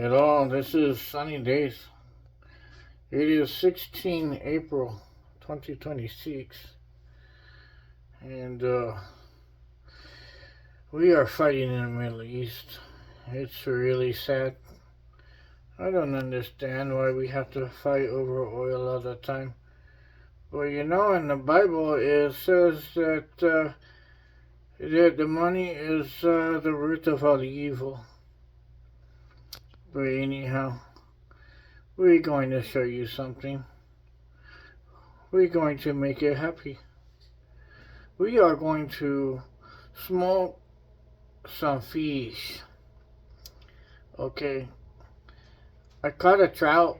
Hello, this is Sunny Days. It is 16 April 2026, and we are fighting in the Middle East. It's really sad. I don't understand why we have to fight over oil all the time. Well, in the Bible it says that the money is the root of all evil. But anyhow, we're going to show you something. We're going to make you happy. We are going to smoke some fish. Okay, I caught a trout,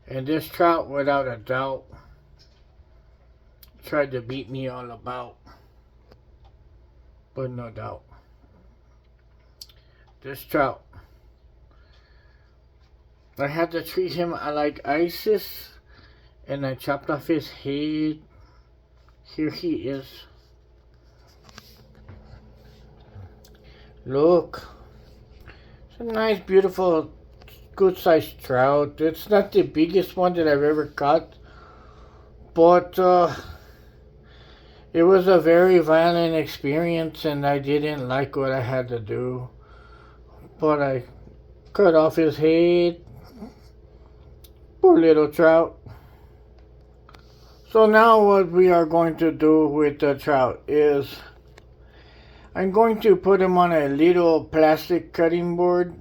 and this trout, without a doubt, tried to beat me all about. But no doubt, this trout, I had to treat him like ISIS, and I chopped off his head. Here he is. Look, it's a nice, beautiful, good-sized trout. It's not the biggest one that I've ever caught, but it was a very violent experience, and I didn't like what I had to do. But I cut off his head. Poor little trout. So now what we are going to do with the trout is I'm going to put him on a little plastic cutting board,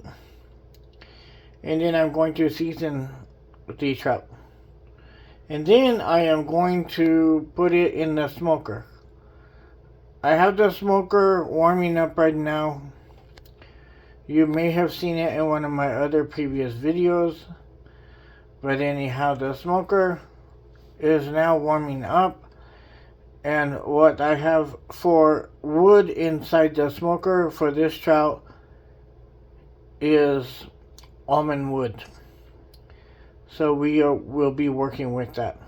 and then I'm going to season the trout. And then I am going to put it in the smoker. I have the smoker warming up right now. You may have seen it in one of my other previous videos. But anyhow, the smoker is now warming up. And what I have for wood inside the smoker for this trout is almond wood. So we will be working with that.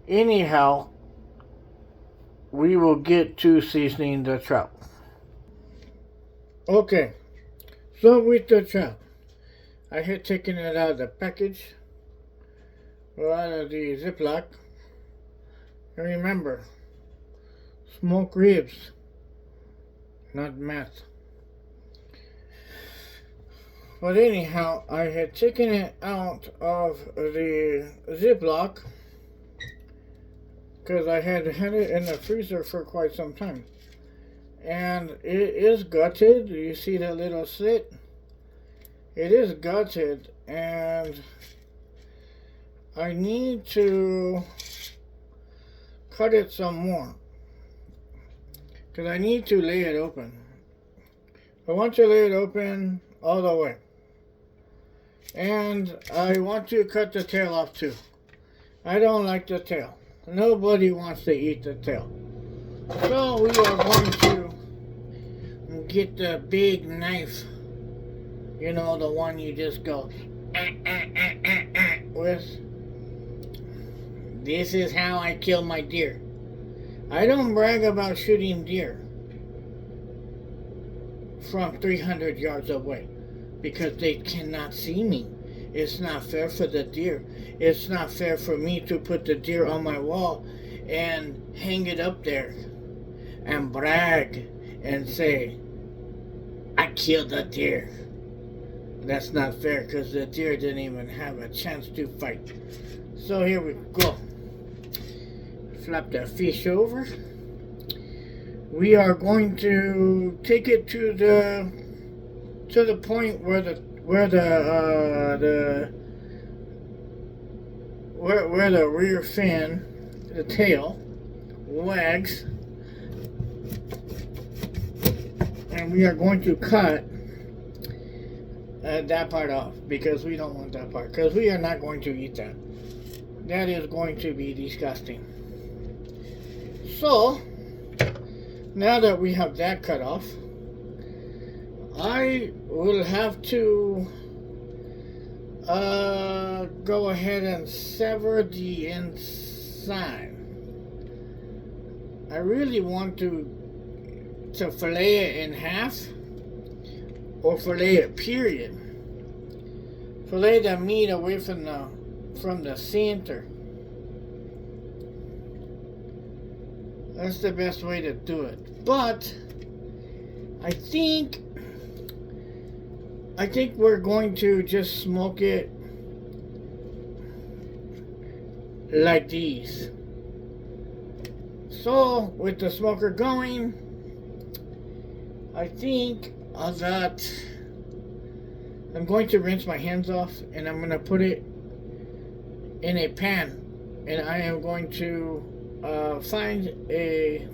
Anyhow, we will get to seasoning the trout. Okay, so with the trout, I had taken it out of the package, or out of the Ziploc. And remember, smoked ribs, not meth. But anyhow, I had taken it out of the Ziploc because I had it in the freezer for quite some time. And it is gutted. You see that little slit? It is gutted, and I need to cut it some more because I need to lay it open. I want to lay it open all the way, and I want to cut the tail off too. I don't like the tail. Nobody wants to eat the tail. So we are going to get the big knife. You know, the one you just go with. This is how I kill my deer. I don't brag about shooting deer from 300 yards away because they cannot see me. It's not fair for the deer. It's not fair for me to put the deer on my wall and hang it up there and brag and say, I killed the deer. That's not fair because the deer didn't even have a chance to fight. So here we go. Flap the fish over. We are going to take it to the point where the rear fin, the tail, wags, and we are going to cut that part off because we don't want that part, because we are not going to eat that. That is going to be disgusting. So now that we have that cut off, I will have to go ahead and sever the inside. I really want to fillet it in half, or fillet it, period. Fillet the meat away from the center. That's the best way to do it. But I think we're going to just smoke it like these. So with the smoker going, I think that I'm going to rinse my hands off and I'm going to put it in a pan, and I am going to find a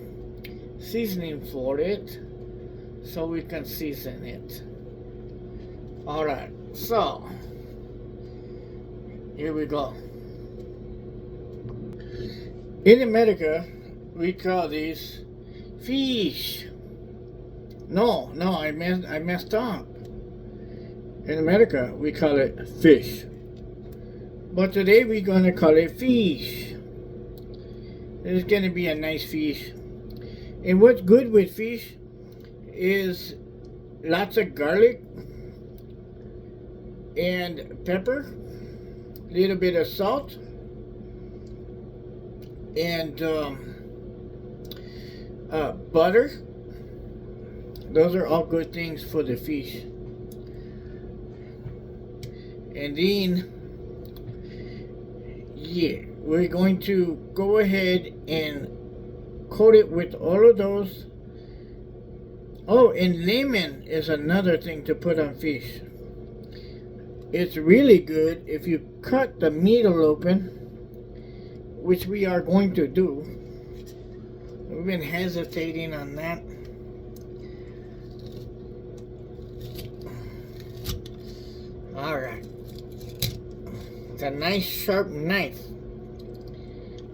seasoning for it so we can season it. Alright, so here we go. In America, we call these fish. No, I messed up. In America, we call it fish. But today we're going to call it fish. It's going to be a nice fish. And what's good with fish is lots of garlic and pepper, a little bit of salt, and butter. Those are all good things for the fish. And then, yeah, we're going to go ahead and coat it with all of those. Oh, and lemon is another thing to put on fish. It's really good if you cut the middle open, which we are going to do. We've been hesitating on that. Alright. It's a nice sharp knife.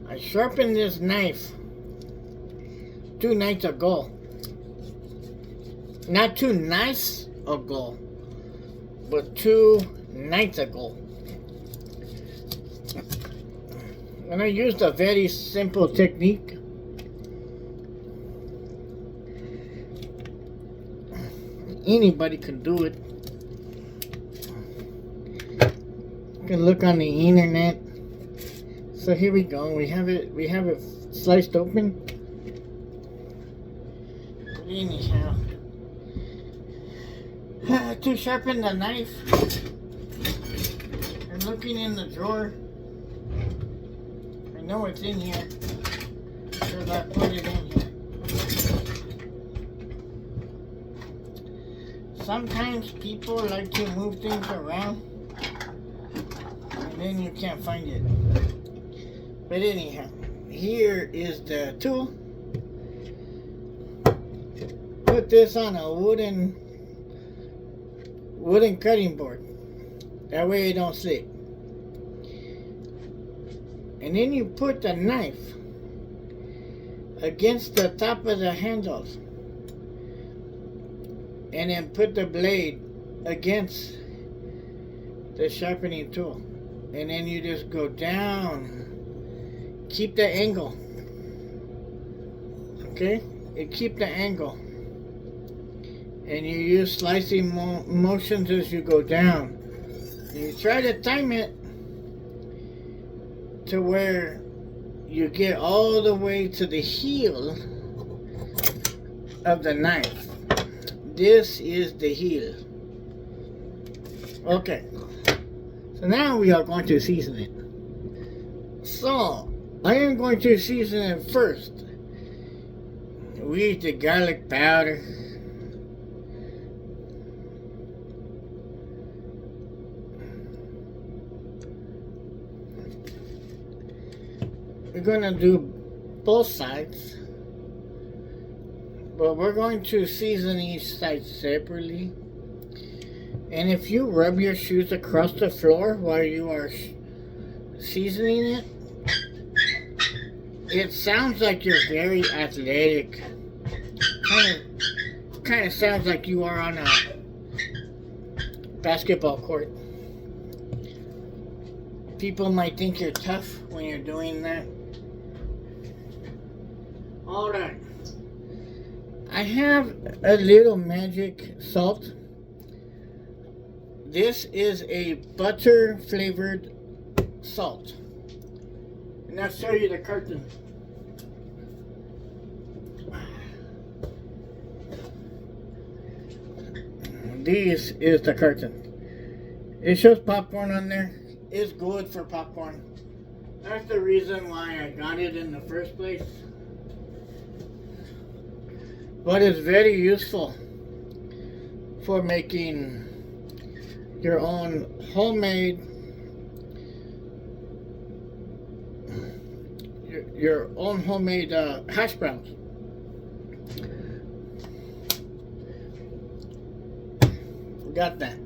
I sharpened this knife 2 nights ago. Not 2 nights ago, but 2 nights ago. And I used a very simple technique. Anybody can do it. You can look on the internet. So here we go. We have it sliced open. Anyhow, to sharpen the knife, I'm looking in the drawer. I know it's in here because I put it in here. Sometimes people like to move things around and then you can't find it. But anyhow, here is the tool. Put this on a wooden cutting board. That way it don't slip. And then you put the knife against the top of the handles. And then put the blade against the sharpening tool. And then you just go down. Keep the angle. Okay? And keep the angle. And you use slicing motions as you go down. And you try to time it to where you get all the way to the heel of the knife. This is the heel. Okay. So now we are going to season it. So, I am going to season it first. We use the garlic powder. We're going to do both sides. But we're going to season each side separately. And if you rub your shoes across the floor while you are seasoning it, it sounds like you're very athletic. Kind of sounds like you are on a basketball court. People might think you're tough when you're doing that. Alright. I have a little magic salt This is a butter flavored salt. And I'll show you the carton. This is the carton. It shows popcorn on there. It's good for popcorn. That's the reason why I got it in the first place. But it's very useful for making your own homemade hash browns. Got that.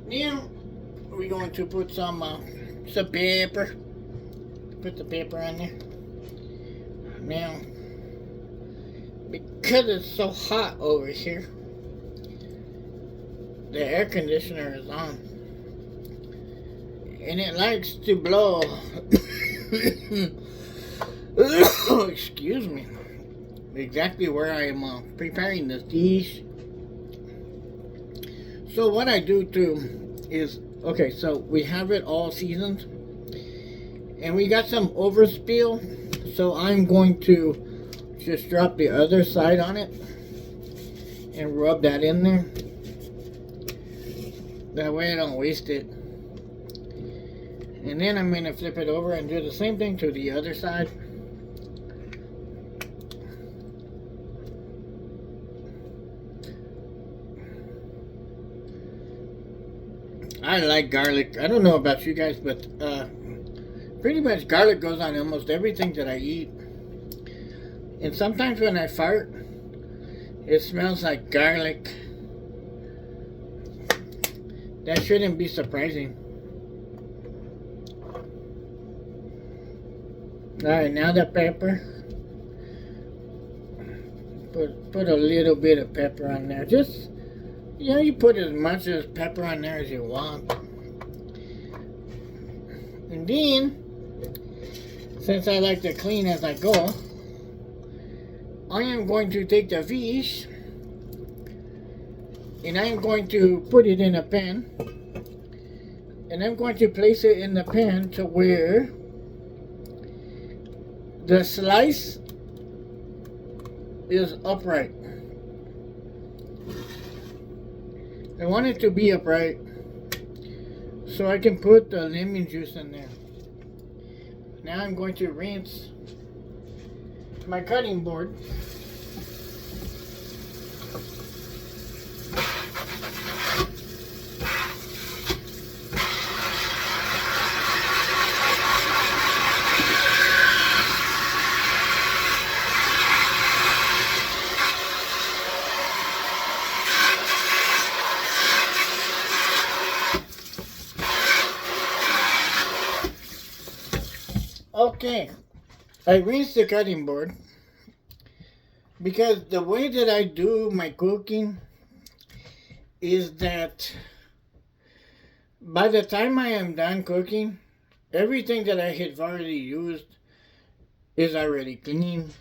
Now we're going to put some pepper. Put the pepper on there. Now, because it's so hot over here, the air conditioner is on, and it likes to blow. Excuse me. Exactly where I am preparing this dish. So what I do too is, okay, so we have it all seasoned, and we got some overspill, so I'm going to just drop the other side on it and rub that in there. That way I don't waste it. And then I'm going to flip it over and do the same thing to the other side. I like garlic. I don't know about you guys, but pretty much garlic goes on almost everything that I eat. And sometimes when I fart, it smells like garlic. That shouldn't be surprising. Alright, now the pepper. Put a little bit of pepper on there. Just, you know, you put as much as pepper on there as you want. And then, since I like to clean as I go, I am going to take the fish and I am going to put it in a pan, and I'm going to place it in the pan to where the slice is upright. I want it to be upright so I can put the lemon juice in there. Now I'm going to rinse my cutting board. Okay, I rinsed the cutting board because the way that I do my cooking is that by the time I am done cooking, everything that I have already used is already clean.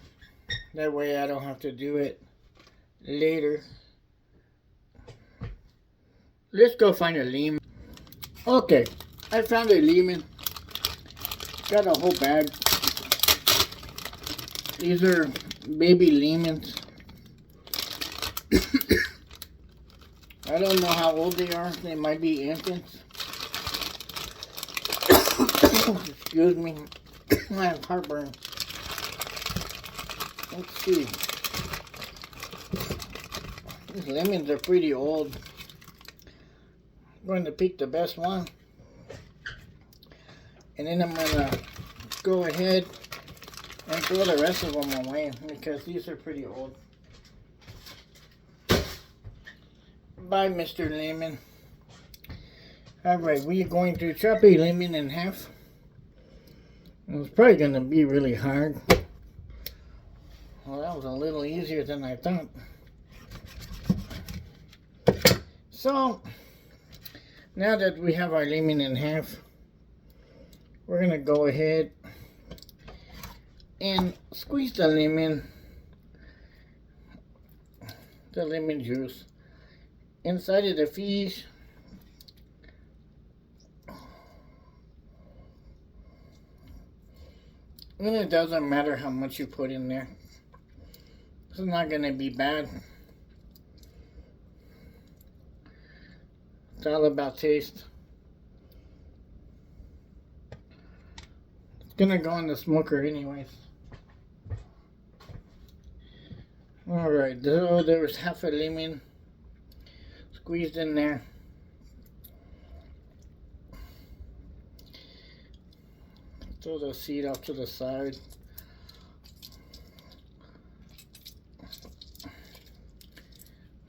That way I don't have to do it later. Let's go find a lemon. Okay, I found a lemon. Got a whole bag. These are baby lemons. I don't know how old they are. They might be infants. Excuse me. I have heartburn. Let's see. These lemons are pretty old. I'm going to pick the best one. And then I'm going to go ahead and throw the rest of them away because these are pretty old. Bye, Mr. Lemon. Alright, we are going to chop a lemon in half. It's probably going to be really hard. Well, that was a little easier than I thought. So, now that we have our lemon in half, we're going to go ahead and squeeze the lemon juice inside of the fish And it doesn't matter how much you put in there. It's not going to be bad. It's all about taste. It's going to go in the smoker anyways. Alright, so there was half a lemon squeezed in there. Throw the seed off to the side.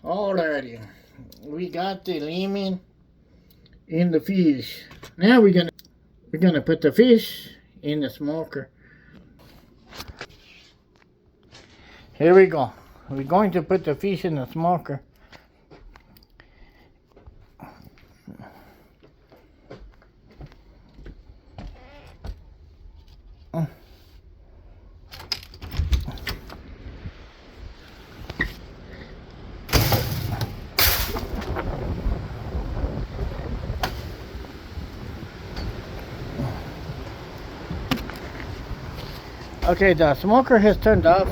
Alrighty, we got the lemon in the fish. Now we're gonna put the fish in the smoker. Here we go. We're going to put the fish in the smoker. Okay, the smoker has turned off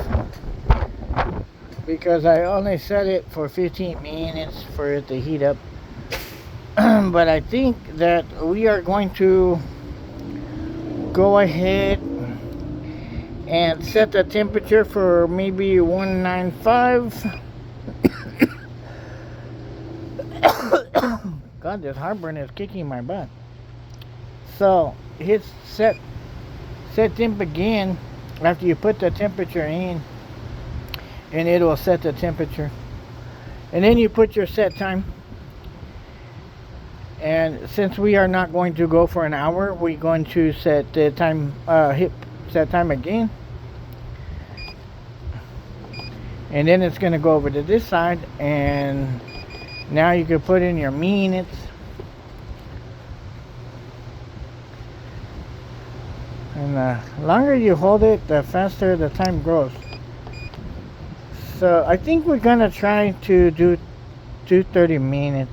because I only set it for 15 minutes for it to heat up. But I think that we are going to go ahead and set the temperature for maybe 195. God, this heartburn is kicking my butt. So hit set temp again after you put the temperature in, and it will set the temperature. And then you put your set time. And since we are not going to go for an hour, we're going to set the time, hit set time again. And then it's going to go over to this side, and now you can put in your minutes. And the longer you hold it, the faster the time grows. So I think we're going to try to do 30 minutes.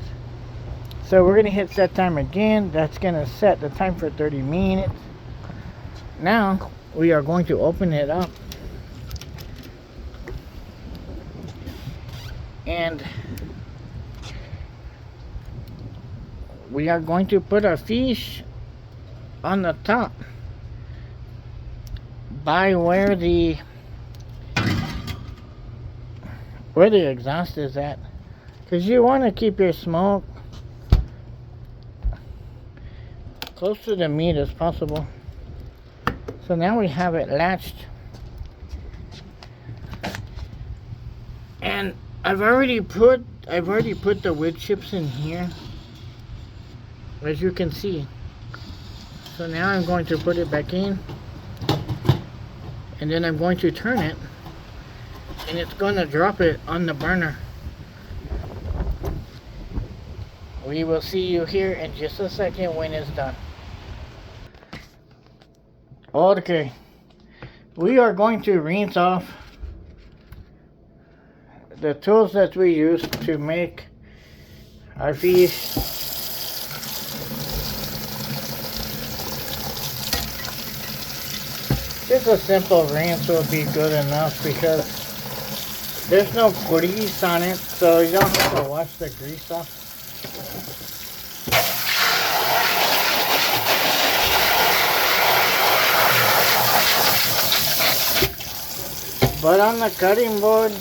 So we're going to hit set time again. That's going to set the time for 30 minutes. Now we are going to open it up. And we are going to put our fish on the top by where the exhaust is at, because you want to keep your smoke close to the meat as possible. So now we have it latched, and I've already put the wood chips in here, as you can see. So now I'm going to put it back in, and then I'm going to turn it, and it's going to drop it on the burner. We will see you here in just a second when it's done. Okay, we are going to rinse off the tools that we use to make our fish. Just a simple rinse will be good enough because there's no grease on it, so you don't have to wash the grease off. But on the cutting board,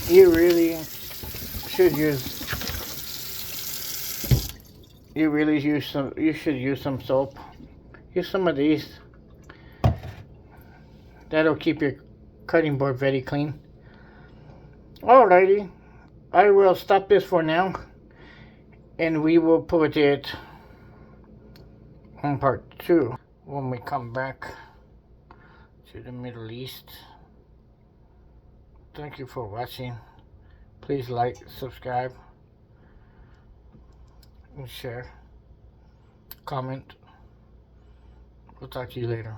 you really should use some soap. Use some of these. That'll keep your cutting board very clean. Alrighty, I will stop this for now, and we will put it on part 2 when we come back to the Middle East. Thank you for watching. Please like, subscribe, and share. Comment. We'll talk to you later.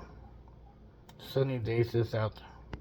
Sunny Days is out.